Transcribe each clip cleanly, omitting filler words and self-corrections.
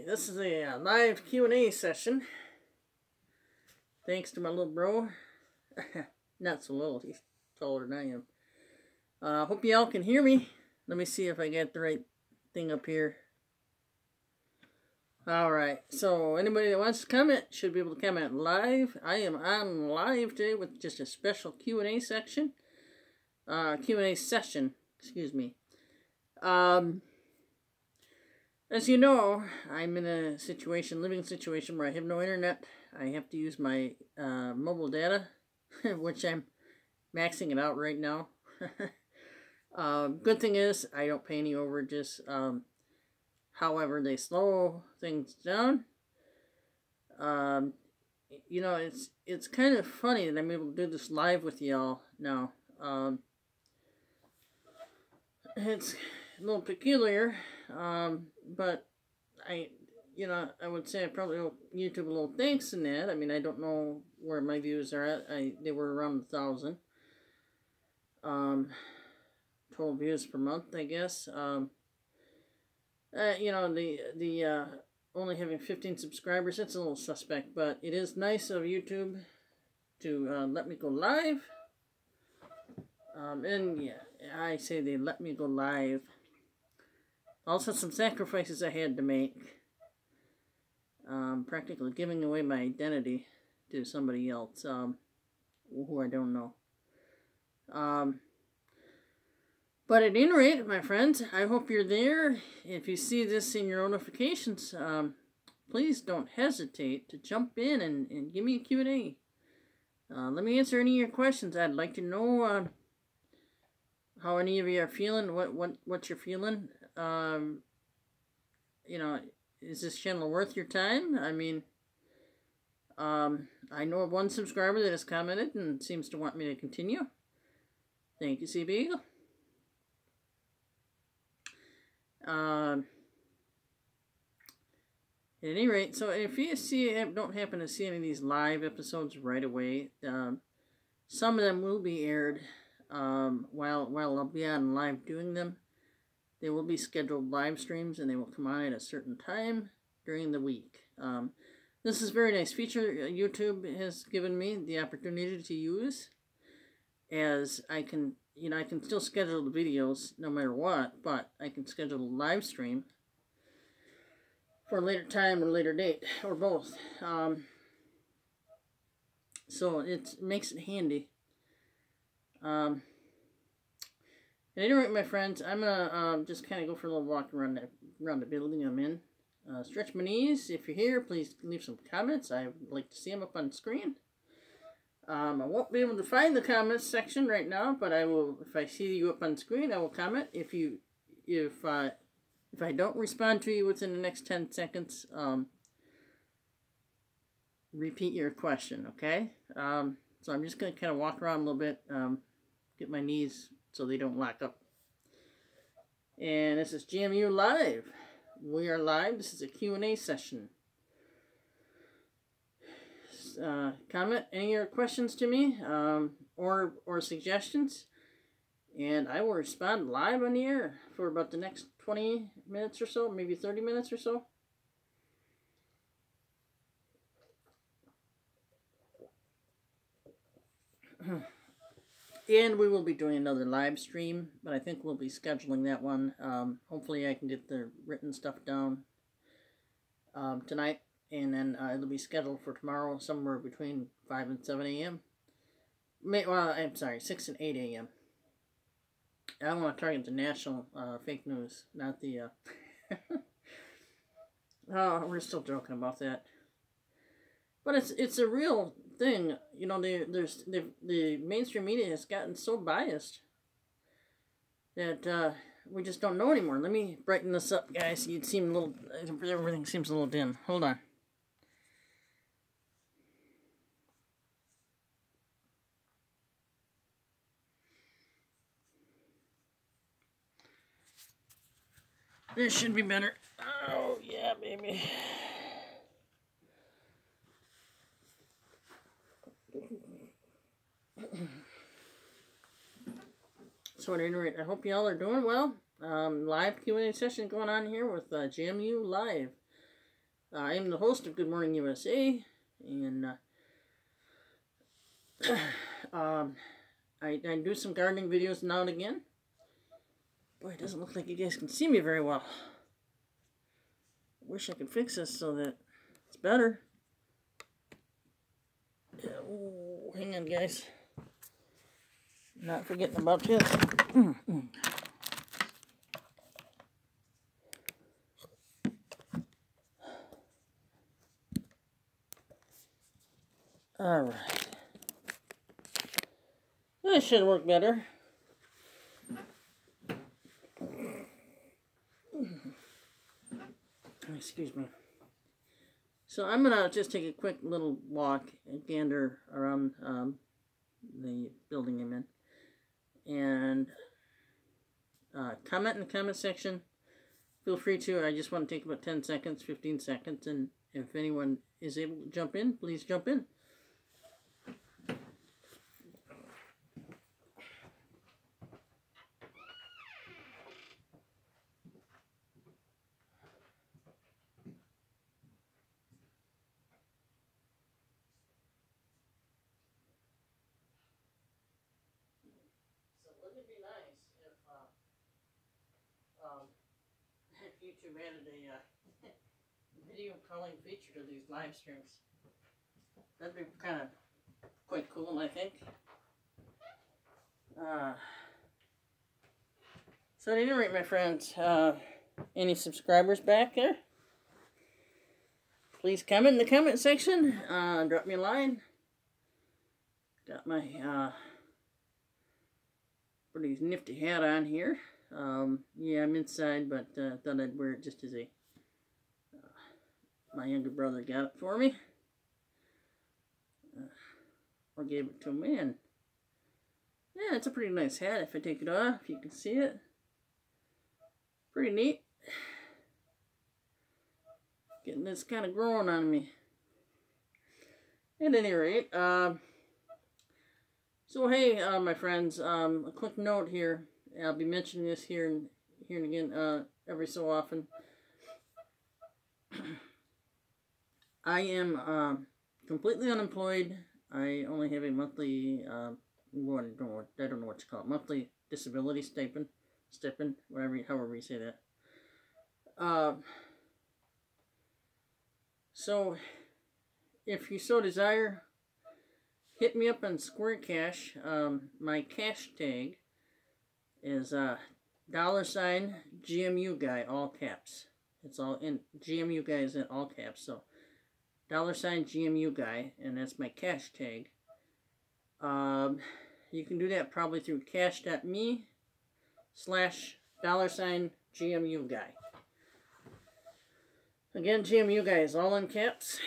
this is a live Q&A session. Thanks to my little bro. Not so little, he's taller than I am. Hope y'all can hear me. Let me see if I got the right thing up here. Alright, so anybody that wants to comment should be able to comment live. I am on live today with just a special Q&A section. Q&A session, excuse me. As you know, I'm in a living situation where I have no internet. I have to use my mobile data, which I'm maxing it out right now. Good thing is, I don't pay any overages. However, they slow things down. You know, it's kind of funny that I'm able to do this live with y'all now. It's a little peculiar, but I would say I probably owe YouTube a little thanks in that. I mean, I don't know where my views are at. They were around 1,000. Total views per month, I guess. You know, the only having 15 subscribers, that's a little suspect, but it is nice of YouTube to let me go live. And yeah, I say they let me go live. Also, some sacrifices I had to make. Practically giving away my identity to somebody else, who I don't know. But at any rate, my friends, I hope you're there. If you see this in your notifications, please don't hesitate to jump in and give me a Q&A. Let me answer any of your questions. I'd like to know how any of you are feeling, what you're feeling. You know, is this channel worth your time? I mean, I know of one subscriber that has commented and seems to want me to continue. Thank you, CB Eagle. At any rate, so if you don't happen to see any of these live episodes right away, some of them will be aired while I'll be on live doing them. They will be scheduled live streams, and they will come on at a certain time during the week. This is a very nice feature YouTube has given me the opportunity to use, as I can still schedule the videos no matter what, but I can schedule a live stream for a later time or later date, or both. So it makes it handy. At any rate, my friends, I'm gonna just kind of go for a little walk around the building I'm in. Stretch my knees. If you're here, please leave some comments. I'd like to see them up on the screen. I won't be able to find the comments section right now, but I will. If I see you up on the screen, I will comment. If I don't respond to you within the next 10 seconds, repeat your question, okay? So I'm just going to kind of walk around a little bit, get my knees so they don't lock up. And this is GMU Live. We are live. This is a Q&A session. Comment any of your questions to me, or suggestions, and I will respond live on the air for about the next 20 minutes or so, maybe 30 minutes or so. And we will be doing another live stream, but I think we'll be scheduling that one. Hopefully I can get the written stuff down tonight, and then it'll be scheduled for tomorrow somewhere between 5 and 7 a.m. Well, I'm sorry, 6 and 8 a.m. I want to target the national fake news, not the... Oh, we're still joking about that. But it's a real thing. You know, the mainstream media has gotten so biased that we just don't know anymore. Let me brighten this up, guys. You'd seem a little... Everything seems a little dim. Hold on. This should be better. Oh, yeah, baby. So at any rate, I hope y'all are doing well. Live Q&A session going on here with GMU Live. I am the host of Good Morning USA, and I do some gardening videos now and again. Boy, it doesn't look like you guys can see me very well. I wish I could fix this so that it's better. Yeah, ooh, hang on, guys. Not forgetting about this. All right. This should work better. Excuse me. So I'm going to just take a quick little walk and gander around the building I'm in. And comment in the comment section. Feel free to. I just want to take about 10 seconds, 15 seconds. And if anyone is able to jump in, please jump in. Wouldn't it be nice if YouTube added a video calling feature to these live streams? That'd be kind of quite cool, I think. So at any rate, my friends, any subscribers back there? Please comment in the comment section. Drop me a line. Got my pretty nifty hat on here. Yeah, I'm inside, but thought I'd wear it just as a my younger brother got it for me, or gave it to me, and yeah, it's a pretty nice hat. If I take it off, you can see it. Pretty neat. Getting this kind of growing on me. At any rate, so hey, my friends, a quick note here. I'll be mentioning this here and again every so often. I am completely unemployed. I only have a monthly, I don't know what you call it, monthly disability stipend, however you say that. So, if you so desire, hit me up on Square Cash. My cash tag is $GMU guy, all caps. It's all in GMU guy is in all caps. So $GMU guy, and that's my cash tag. You can do that probably through cash.me/$GMU guy. Again, GMU guy is all in caps.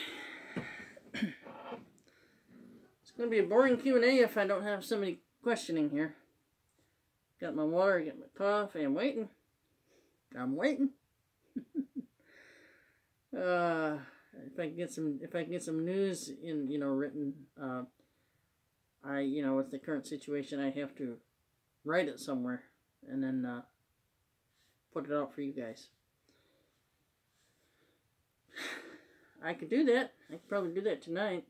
It's going to be a boring Q&A if I don't have somebody questioning here. Got my water, got my coffee, I'm waiting. If I can get some news in, written, with the current situation, I have to write it somewhere and then put it out for you guys. I could do that. I could probably do that tonight.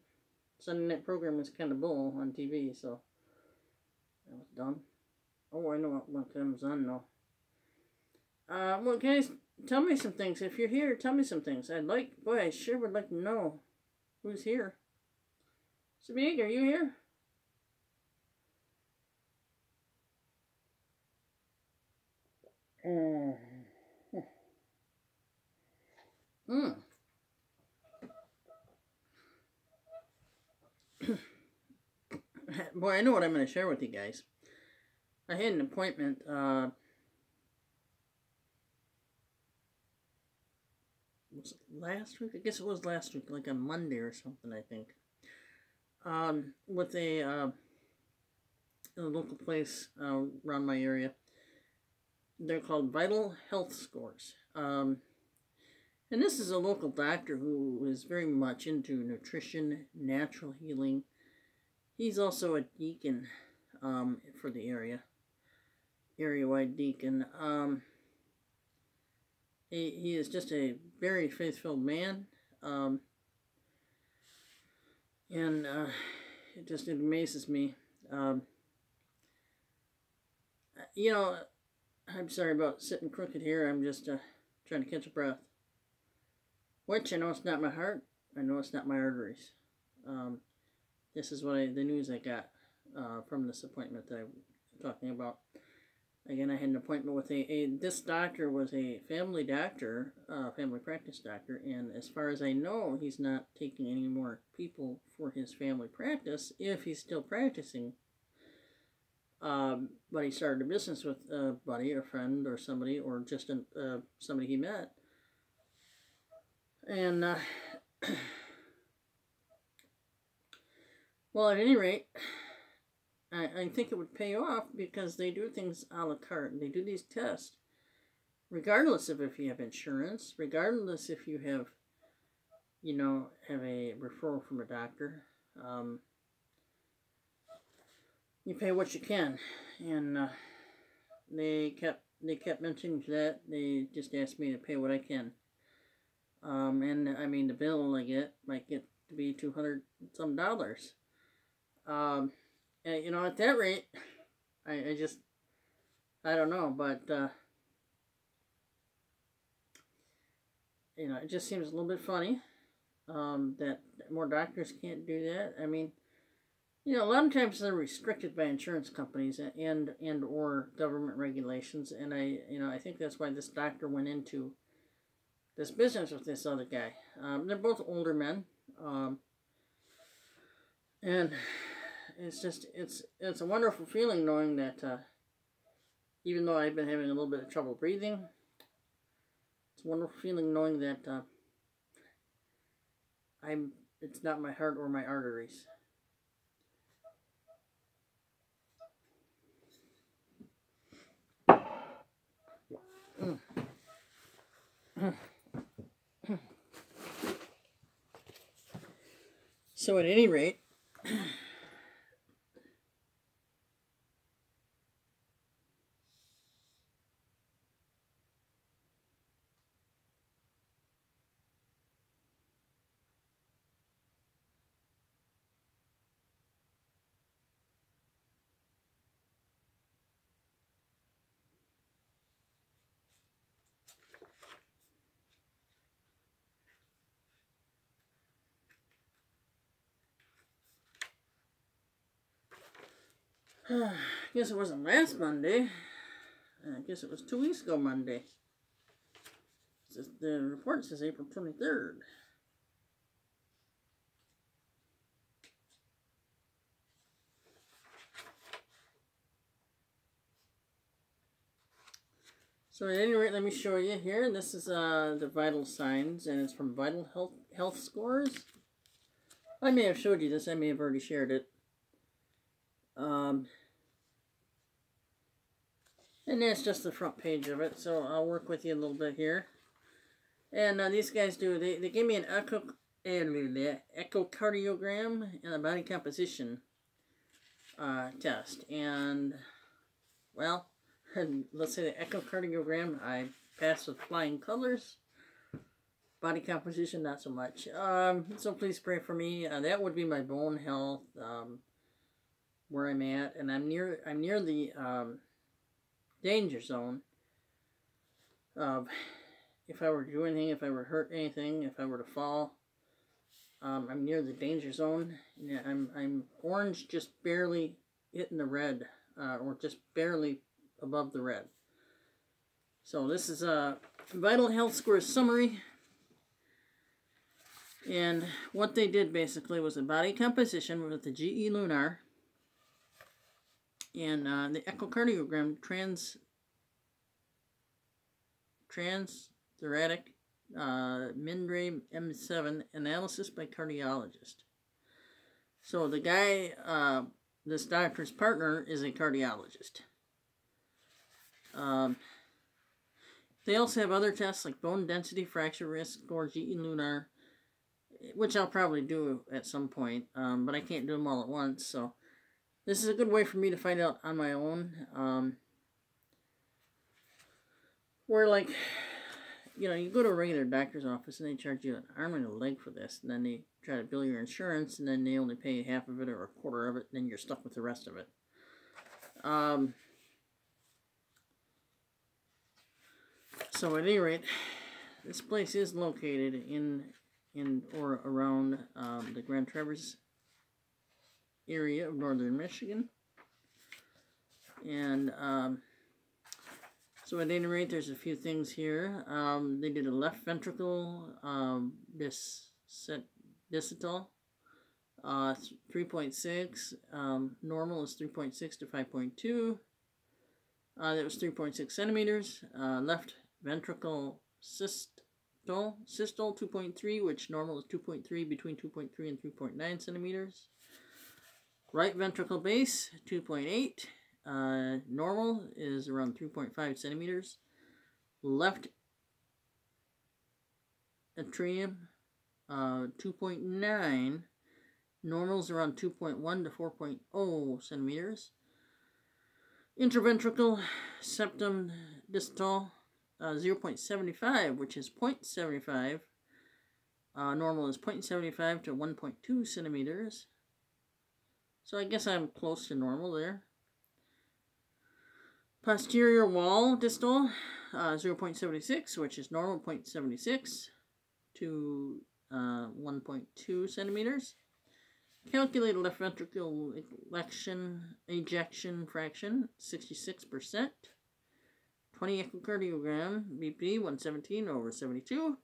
Sunday night program is kind of bull on TV, so that was dumb. Oh, I know what comes on now. Well, guys, tell me some things. If you're here, tell me some things. I sure would like to know who's here. Sabig, are you here? Boy, I know what I'm going to share with you guys. I had an appointment, was it last week? I guess it was last week, like on Monday or something, I think. With a local place around my area. They're called Vital Health Scores. And this is a local doctor who is very much into nutrition, natural healing. He's also a deacon for the area-wide deacon. He is just a very faith-filled man. And it amazes me. You know, I'm sorry about sitting crooked here. I'm just trying to catch a breath. Which I know it's not my heart. I know it's not my arteries. This is the news I got from this appointment that I'm talking about. Again, I had an appointment with this doctor was a family doctor, family practice doctor, and as far as I know, he's not taking any more people for his family practice if he's still practicing. But he started a business with a buddy, a friend, or somebody, or just somebody he met. And, well, at any rate, I think it would pay off because they do things a la carte. They do these tests, regardless of if you have insurance, regardless if you have, have a referral from a doctor. You pay what you can, and they kept mentioning that. They just asked me to pay what I can, and I mean the bill I get might get to be $200 some. And, at that rate, I don't know, but it just seems a little bit funny that more doctors can't do that. I mean, a lot of times they're restricted by insurance companies and or government regulations, and I think that's why this doctor went into this business with this other guy. They're both older men, and it's a wonderful feeling knowing that even though I've been having a little bit of trouble breathing, it's a wonderful feeling knowing that it's not my heart or my arteries. So at any rate, I guess it wasn't last Monday. I guess it was 2 weeks ago Monday. The report says April 23rd. So at any rate, let me show you here. This is the vital signs, and it's from Vital Health Scores. I may have showed you this. I may have already shared it. And that's just the front page of it, so I'll work with you a little bit here. And these guys they gave me an echocardiogram and a body composition test. And, well, let's say the echocardiogram, I passed with flying colors. Body composition, not so much. So please pray for me. That would be my bone health, where I'm at, and I'm near the danger zone of if I were to do anything, if I were to hurt anything, if I were to fall. I'm near the danger zone. Yeah, I'm orange, just barely hitting the red, or just barely above the red. So this is a Vital Health Scores summary. And what they did basically was the body composition with the GE lunar and the echocardiogram transthoracic membrane M7 analysis by cardiologist. So the guy, this doctor's partner, is a cardiologist. They also have other tests like bone density, fracture risk score, GE lunar, which I'll probably do at some point, but I can't do them all at once. So this is a good way for me to find out on my own. Where, like, you know, you go to a regular doctor's office and they charge you an arm and a leg for this, and then they try to bill your insurance, and then they only pay half of it or a quarter of it, and then you're stuck with the rest of it. So at any rate, this place is located in or around the Grand Traverse area of northern Michigan. And so at any rate, there's a few things here. They did a left ventricle diastole, 3.6. Normal is 3.6 to 5.2. That was 3.6 centimeters. Left ventricle systole 2.3, which normal is 2.3, between 2.3 and 3.9 centimeters. Right ventricle base 2.8. Normal is around 3.5 centimeters. Left atrium 2.9. Normal is around 2.1 to 4.0 centimeters. Interventricle septum distale 0.75, which is 0.75. Normal is 0.75 to 1.2 centimeters. So I guess I'm close to normal there. Posterior wall distal 0.76, which is normal 0.76 to 1.2 centimeters. Calculated left ventricle ejection fraction 66%. 20 echocardiogram BP 117/72.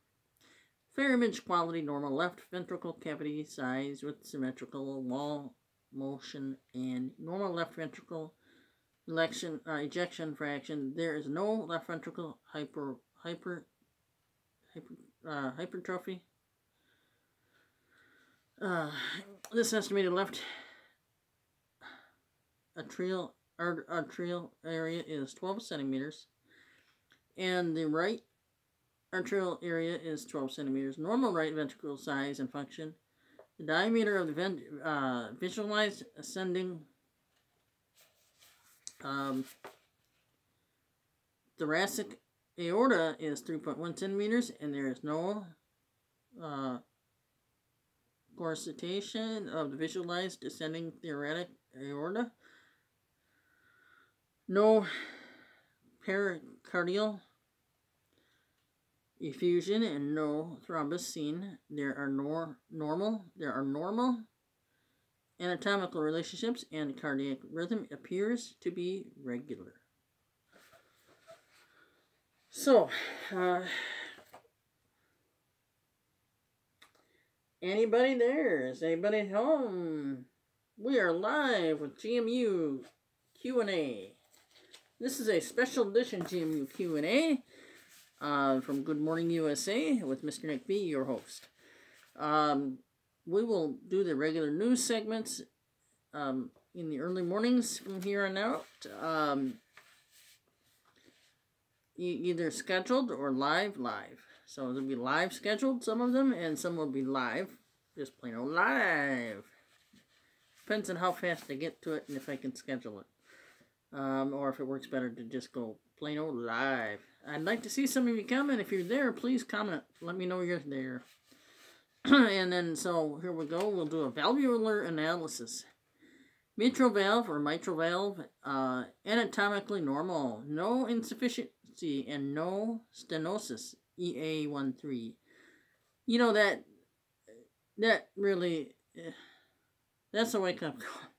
Fair image quality normal left ventricle cavity size with symmetrical wall motion and normal left ventricle ejection fraction. There is no left ventricle hypertrophy. This estimated left atrial area is 12 centimeters, and the right arterial area is 12 centimeters. Normal right ventricle size and function. The diameter of the visualized ascending thoracic aorta is 3.1 centimeters, and there is no corsetation of the visualized descending thoracic aorta. No pericardial effusion and no thrombus seen. There are normal anatomical relationships, and cardiac rhythm appears to be regular. So, anybody there? Is anybody at home? We are live with GMU Q&A. This is a special edition GMU Q&A from Good Morning USA with Mr. Nick B., your host. We will do the regular news segments in the early mornings from here on out. Either scheduled or live. So there'll be live scheduled, some of them, and some will be live. Just plain old live. Depends on how fast I get to it and if I can schedule it. Or if it works better to just go plain old live. I'd like to see some of you comment. If you're there, please comment. Let me know you're there. And then, so here we go. We'll do a valvular analysis. Mitral valve or mitral valve, anatomically normal. No insufficiency and no stenosis, EA13. You know, that really, that's a wake-up call.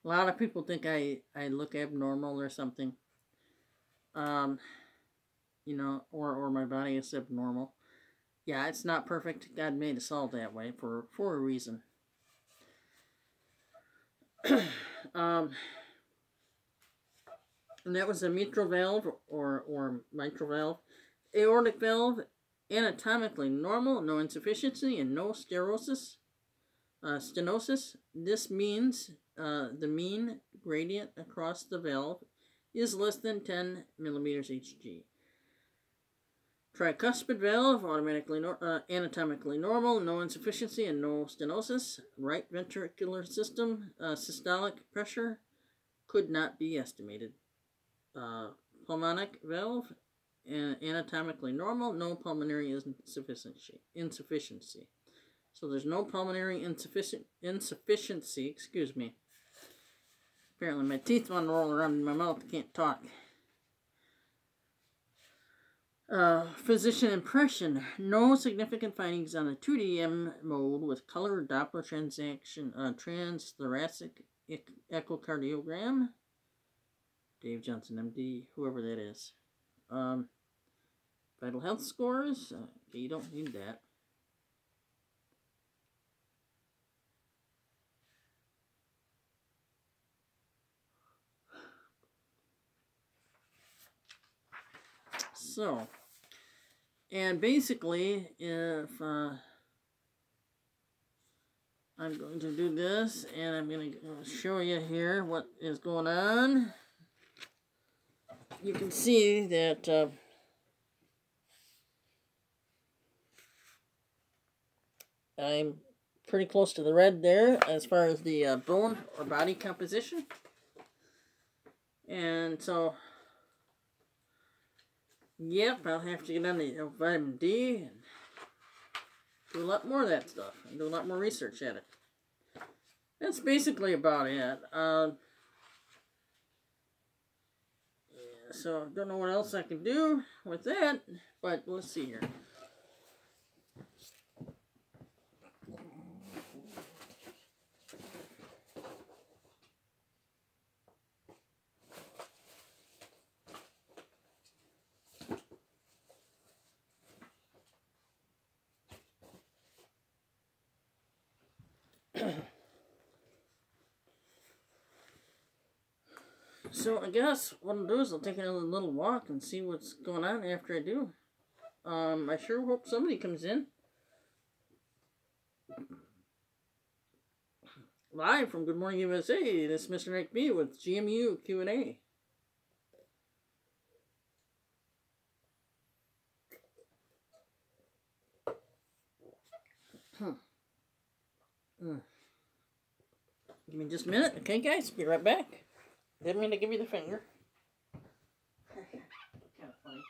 A lot of people think I look abnormal or something. You know, or my body is abnormal. Yeah, it's not perfect. God made us all that way for a reason. And that was a mitral valve or mitral valve. Aortic valve, anatomically normal, no insufficiency, and no stenosis. This means the mean gradient across the valve is less than 10 millimeters Hg. Tricuspid valve, anatomically normal, no insufficiency and no stenosis. Right ventricular system, systolic pressure could not be estimated. Pulmonic valve, anatomically normal, no pulmonary insufficiency. So there's no pulmonary insufficiency, excuse me. Apparently my teeth want to roll around in my mouth, I can't talk. Physician impression. No significant findings on the 2DM mode with color Doppler transthoracic echocardiogram. Dave Johnson, MD, whoever that is. Vital health scores. Okay, you don't need that. So, and basically, if I'm going to do this, and I'm going to show you here what is going on. You can see that I'm pretty close to the red there as far as the bone or body composition. And so, yep, I'll have to get on the vitamin D and do a lot more of that stuff and do a lot more research at it. That's basically about it. Yeah, so I don't know what else I can do with that, but let's see here. So I guess what I'll do is I'll take another little walk and see what's going on after I do. I sure hope somebody comes in. Live from Good Morning USA, this is Mr. Nick B with GMU Q&A. Give me just a minute, okay guys? Be right back. Didn't mean to give you the finger. Kind of funny.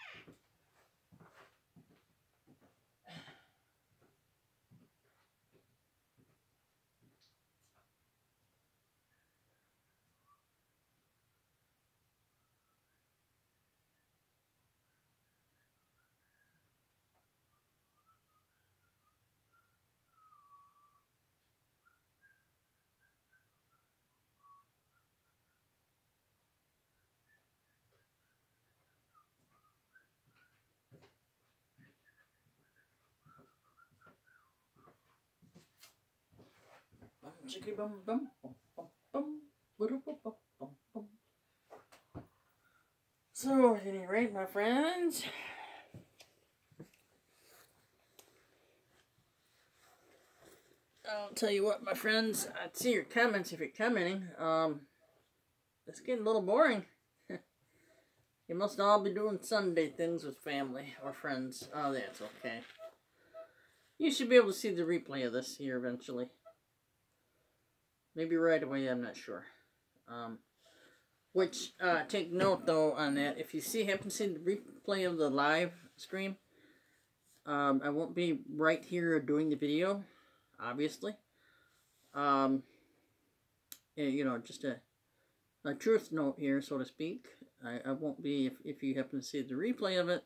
So, at any rate, my friends, I'll tell you what, my friends, I'd see your comments if you're commenting. It's getting a little boring. You must all be doing Sunday things with family or friends. Oh, that's okay. You should be able to see the replay of this here eventually. Maybe right away, I'm not sure. Take note though on that. If you happen to see the replay of the live stream, I won't be right here doing the video, obviously. You know, just a truth note here, so to speak. I won't be if you happen to see the replay of it.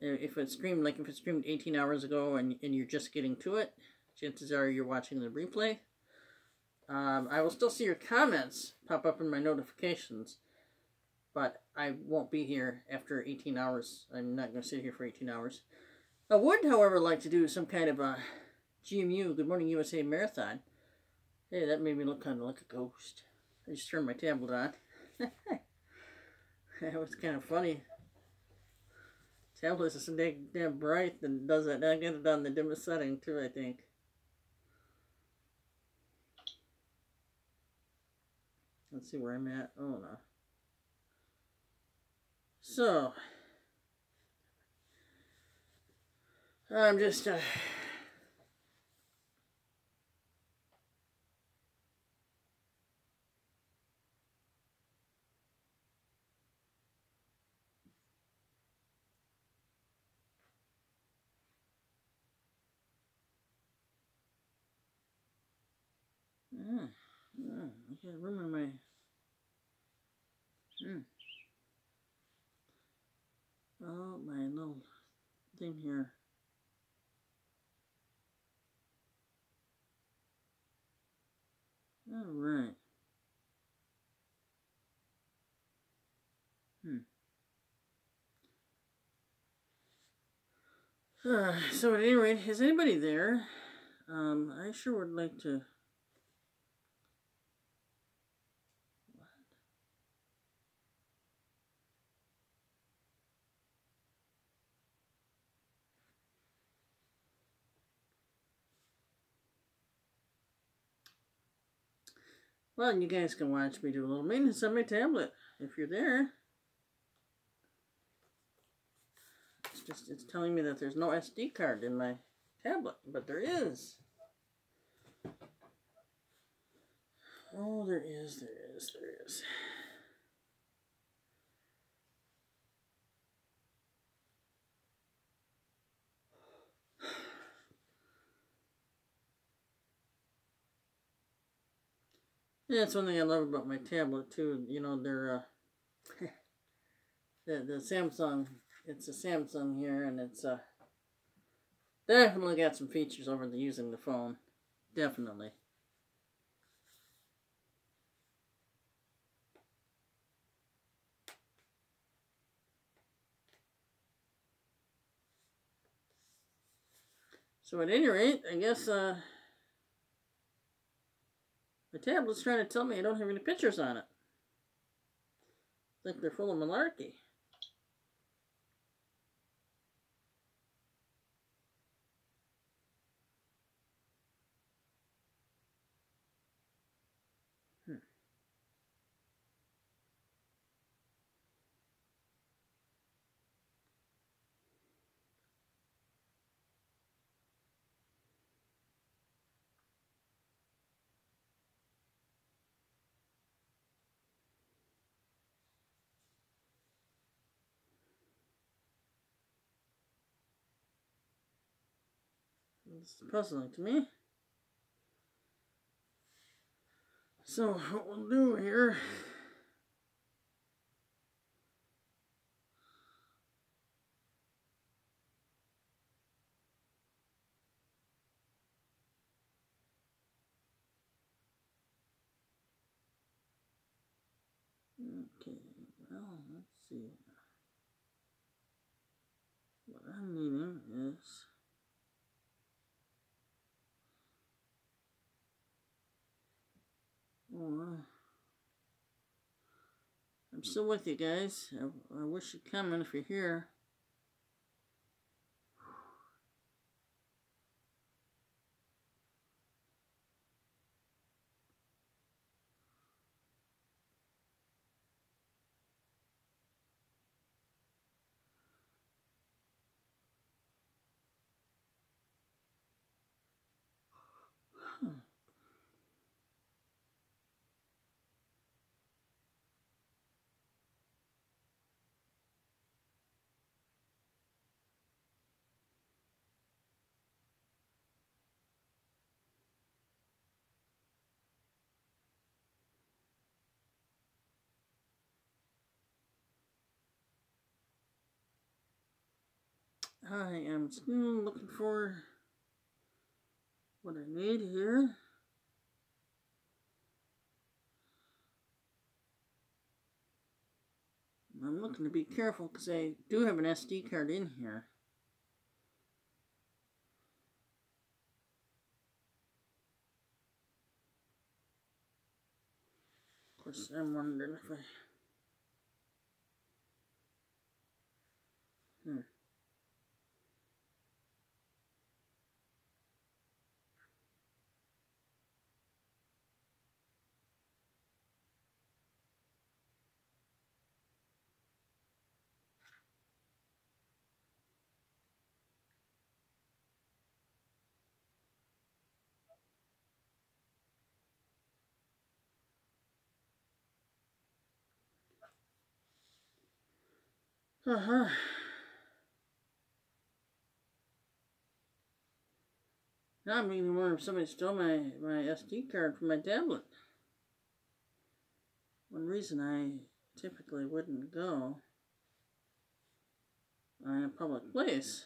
If it's streamed, like if it's streamed 18 hours ago and you're just getting to it, chances are you're watching the replay. I will still see your comments pop up in my notifications, but I won't be here after 18 hours. I'm not going to sit here for 18 hours. I would, however, like to do some kind of a GMU, Good Morning USA marathon. Hey, that made me look kind of like a ghost. I just turned my tablet on. That was kind of funny. Tablet is so damn bright and does that. I get it on the dimmest setting too, I think. Let's see where I'm at. Oh no. So I'm just I can't remember my... Oh, my little thing here. All right. So at any rate, is anybody there? I sure would like to... Well, you guys can watch me do a little maintenance on my tablet if you're there. It's telling me that there's no SD card in my tablet, but there is. Oh, there is. Yeah, that's one thing I love about my tablet too. You know, they're the Samsung. It's a Samsung here, and it's definitely got some features over the using the phone. Definitely. So at any rate, I guess my tablet's trying to tell me I don't have any pictures on it. I think they're full of malarkey. It's puzzling to me. So what we'll do here... Okay, well, let's see. What I'm needing is... Oh, I'm still with you guys. I wish you'd come in if you're here. I am still looking for what I need here. I'm looking to be careful because I do have an SD card in here. Of course, I'm wondering if I... Uh-huh. Now I'm beginning to wonder if somebody stole my SD card from my tablet. One reason I typically wouldn't go in a public place.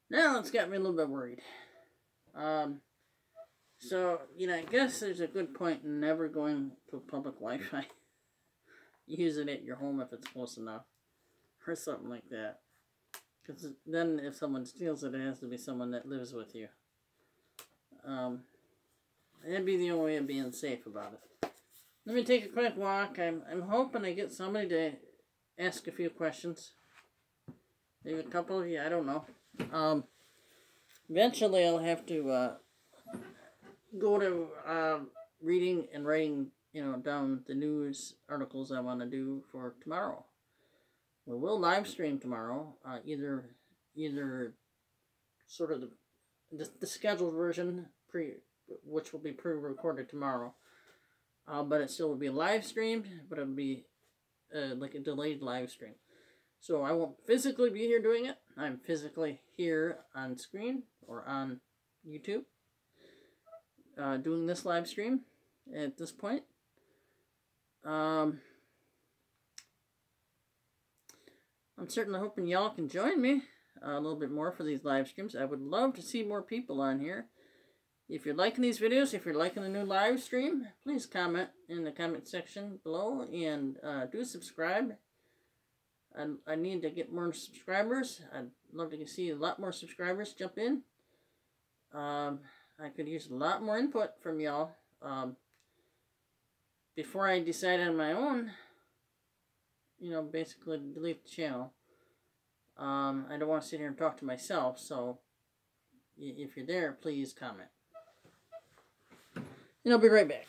Now it's got me a little bit worried. So, I guess there's a good point in never going to public Wi-Fi. Use it at your home if it's close enough. Or something like that. Because then if someone steals it, it has to be someone that lives with you. That'd be the only way of being safe about it. Let me take a quick walk. I'm hoping I get somebody to ask a few questions. Maybe a couple of you, I don't know. Eventually I'll have to go to reading and writing, down the news articles I want to do for tomorrow. We will live stream tomorrow, either sort of the scheduled version, which will be pre-recorded tomorrow, but it still will be live streamed, but it'll be like a delayed live stream. So I won't physically be here doing it. I'm physically here on screen or on YouTube doing this live stream at this point. I'm certainly hoping y'all can join me a little bit more for these live streams. I would love to see more people on here. If you're liking these videos, if you're liking the new live stream, please comment in the comment section below and do subscribe. I need to get more subscribers. I'd love to see a lot more subscribers jump in. I could use a lot more input from y'all before I decide on my own, basically delete the channel. I don't want to sit here and talk to myself, so if you're there, please comment. And I'll be right back.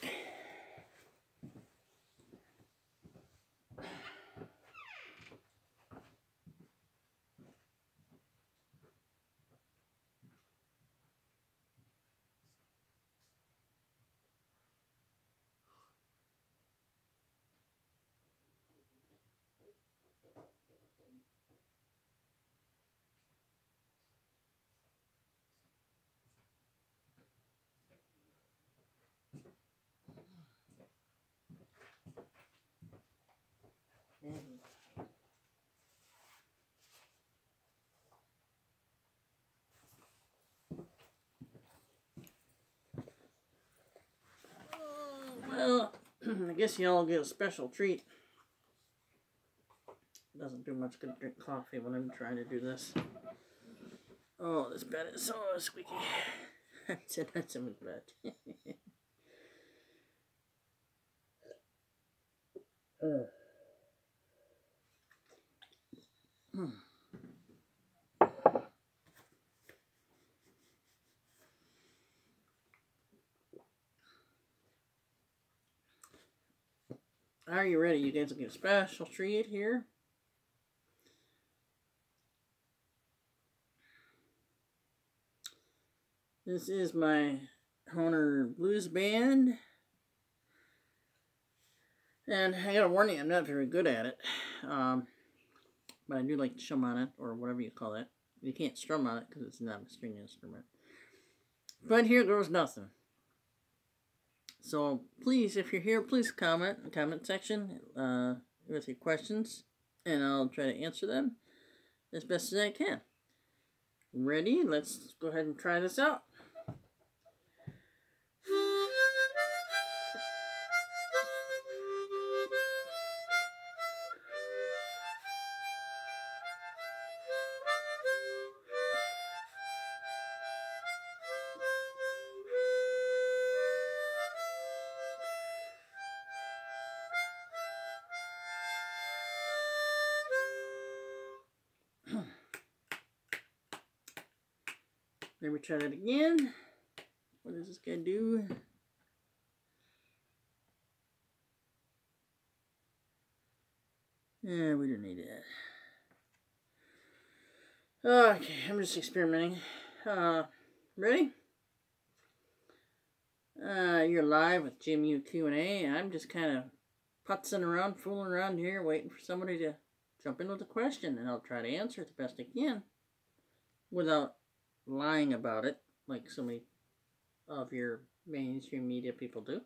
Well, I guess y'all get a special treat. It doesn't do much good to drink coffee when I'm trying to do this. Oh, this bed is so squeaky. I said that's in bed. Are you ready? You guys will get a special treat here. This is my Honer Blues Band. And I gotta warn you, I'm not very good at it. But I do like to strum on it, or whatever you call it. You can't strum on it because it's not a string instrument. But here goes nothing. So please, if you're here, please comment in the comment section with your questions, and I'll try to answer them as best as I can. Ready? Let's go ahead and try this out. Let me try that again. What does this guy do? Yeah, we don't need that. Okay, I'm just experimenting. Ready? You're live with Jim U Q&A. I'm just kind of putzing around, fooling around here, waiting for somebody to jump in with a question, and I'll try to answer it the best I can without lying about it, like so many of your mainstream media people do.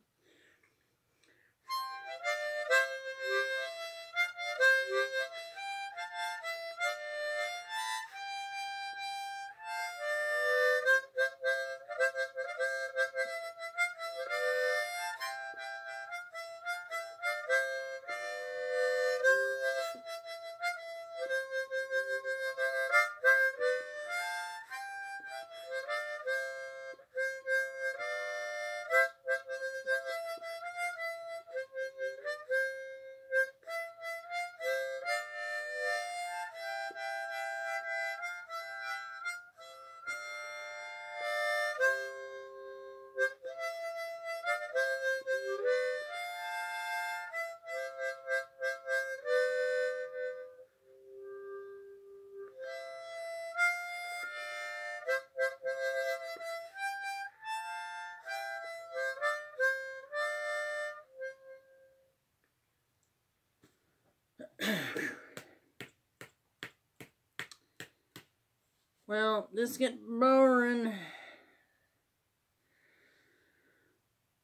Well, this gets boring.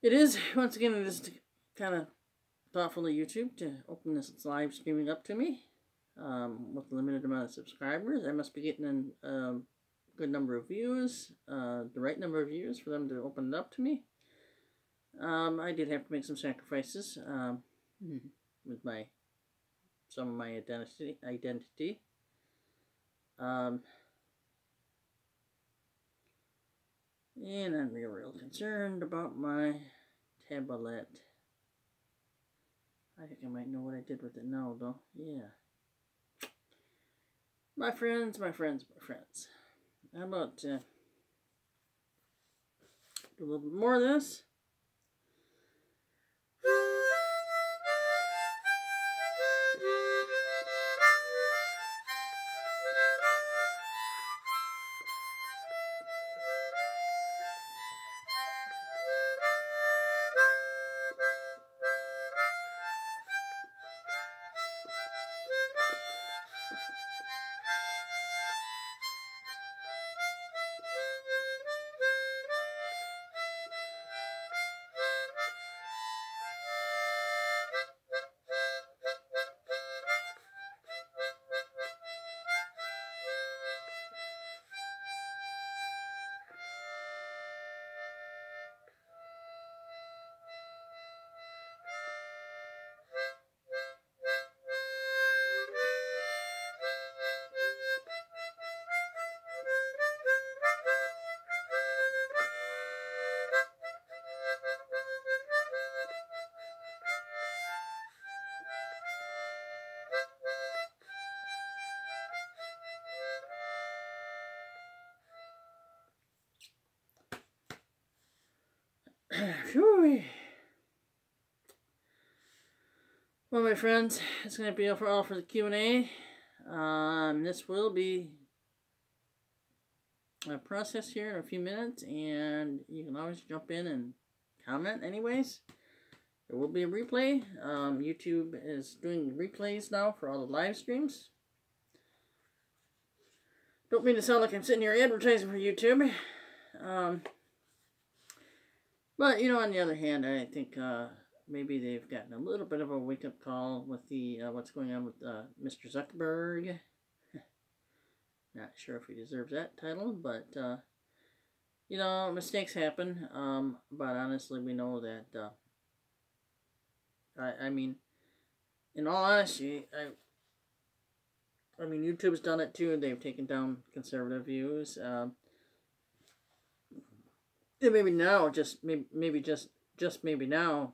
It is, once again, it is kind of thoughtful of YouTube to open this live streaming up to me. With a limited amount of subscribers, I must be getting a good number of views, the right number of views for them to open it up to me. I did have to make some sacrifices with some of my identity. And I'm real concerned about my tablet. I think I might know what I did with it now, though. Yeah. My friends. How about do a little bit more of this? Well, my friends, it's going to be all for the Q&A. This will be a process here in a few minutes, and you can always jump in and comment anyways. There will be a replay. YouTube is doing replays now for all the live streams. Don't mean to sound like I'm sitting here advertising for YouTube. But, you know, on the other hand, I think maybe they've gotten a little bit of a wake-up call with the what's going on with Mr. Zuckerberg. Not sure if he deserves that title, but, you know, mistakes happen. But honestly, we know that, I mean, in all honesty, I mean, YouTube's done it too. They've taken down conservative views. And maybe now, maybe now,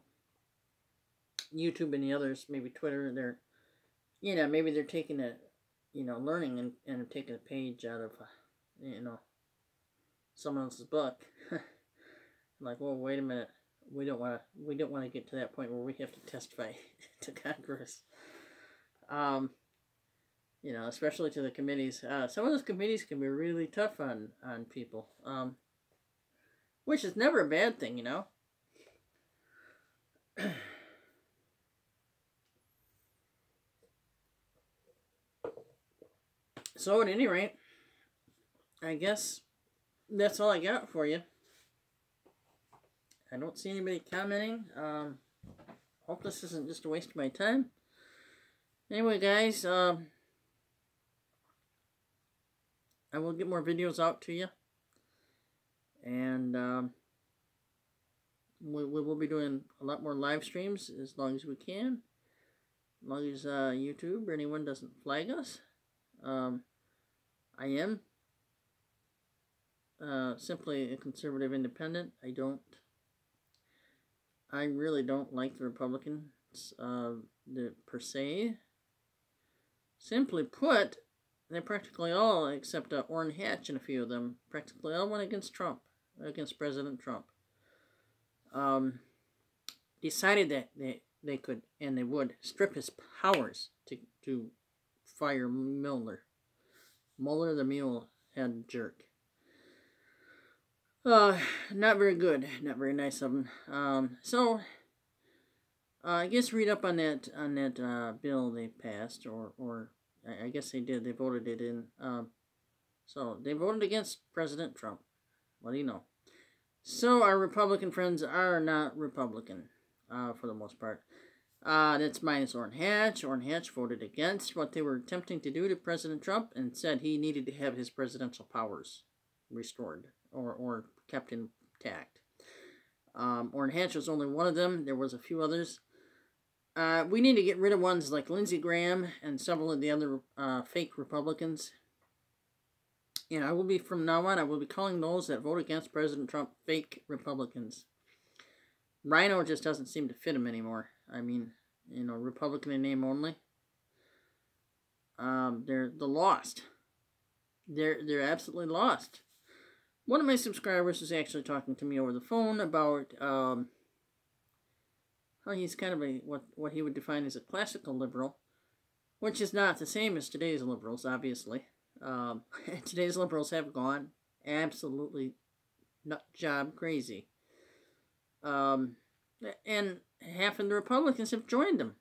YouTube and the others, maybe Twitter, they're, you know, maybe they're taking it, you know, learning and taking a page out of, you know, someone else's book. Like, well, wait a minute, we don't want to get to that point where we have to testify to Congress. You know, especially to the committees. Some of those committees can be really tough on people. Which is never a bad thing, you know. So at any rate, I guess that's all I got for you. I don't see anybody commenting. Hope this isn't just a waste of my time. Anyway, guys, I will get more videos out to you. And we will be doing a lot more live streams as long as we can. As long as YouTube or anyone doesn't flag us. I am simply a conservative independent. I really don't like the Republicans per se. Simply put, they practically all, except Orrin Hatch and a few of them, practically all went against Trump, against President Trump. Decided that they could and they would strip his powers to fire Mueller. Mueller the mule head jerk. Not very good. Not very nice of him. So I guess read up on that bill they passed, or I guess they did. They voted it in. So they voted against President Trump. What do you know? So our Republican friends are not Republican, for the most part. That's minus Orrin Hatch. Orrin Hatch voted against what they were attempting to do to President Trump and said he needed to have his presidential powers restored or kept intact. Orrin Hatch was only one of them. There was a few others. We need to get rid of ones like Lindsey Graham and several of the other fake Republicans. And I will be, from now on, I will be calling those that vote against President Trump fake Republicans. Rhino just doesn't seem to fit him anymore. I mean, you know, Republican in name only. They're lost. They're absolutely lost. One of my subscribers is actually talking to me over the phone about how he's kind of what he would define as a classical liberal, which is not the same as today's liberals, obviously. Today's liberals have gone absolutely nut job crazy. And half of the Republicans have joined them.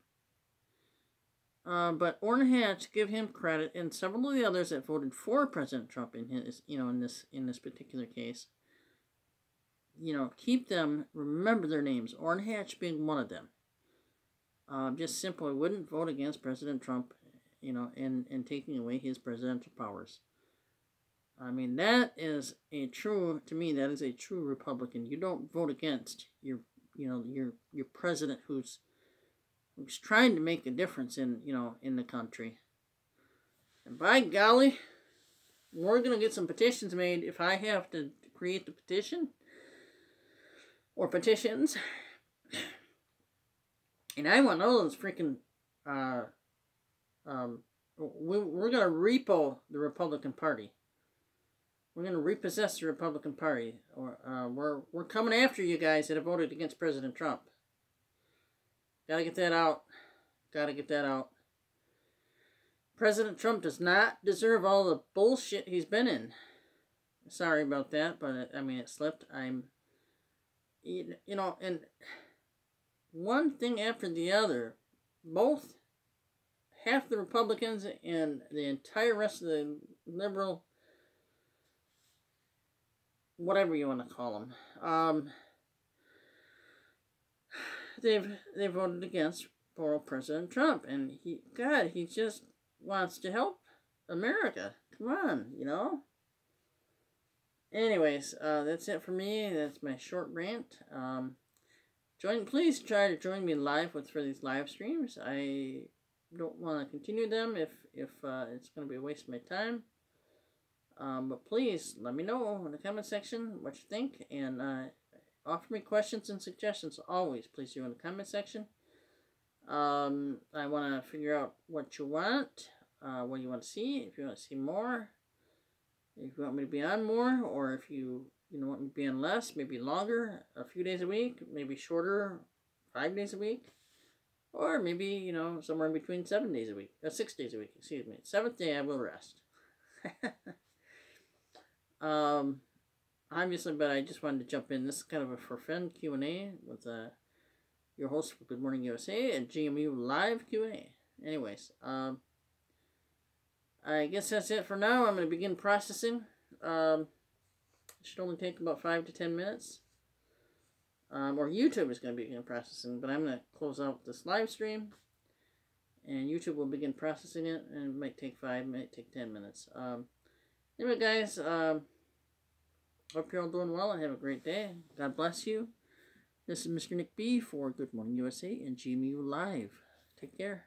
But Orrin Hatch, give him credit, and several of the others that voted for President Trump in his, in this particular case, keep them, remember their names. Orrin Hatch being one of them. Just simply wouldn't vote against President Trump, and taking away his presidential powers. I mean, that is to me, that is a true Republican. You don't vote against your president who's trying to make a difference in the country. And by golly, we're going to get some petitions made if I have to create the petition or petitions. And I want all those freaking, we're going to repo the Republican Party. We're going to repossess the Republican Party. Or we're coming after you guys that have voted against President Trump. Gotta get that out. Gotta get that out. President Trump does not deserve all the bullshit he's been in. Sorry about that, but I mean, it slipped. And one thing after the other, both half the Republicans and the entire rest of the liberal, whatever you want to call them, they voted against poor old President Trump, and he just wants to help America. Come on, Anyways, that's it for me. That's my short rant. Please try to join me live for these live streams. I don't want to continue them if it's going to be a waste of my time. But please let me know in the comment section what you think, and offer me questions and suggestions. Always, please do in the comment section. I want to figure out what you want, what you want to see. If you want to see more, if you want me to be on more, or if you want me to be on less, maybe longer, a few days a week, maybe shorter, 5 days a week, or maybe somewhere in between 7 days a week, 6 days a week. Excuse me. 7th day I will rest. Obviously, but I just wanted to jump in. This is kind of a for fun Q&A with your host for Good Morning USA and GMU Live Q&A. Anyways, I guess that's it for now. I'm going to begin processing. It should only take about 5 to 10 minutes. Or YouTube is going to begin processing, but I'm going to close out this live stream, and YouTube will begin processing it, and it might take 5, might take 10 minutes. Anyway, guys, hope you're all doing well and have a great day. God bless you. This is Mr. Nick B for Good Morning USA and GMU Live. Take care.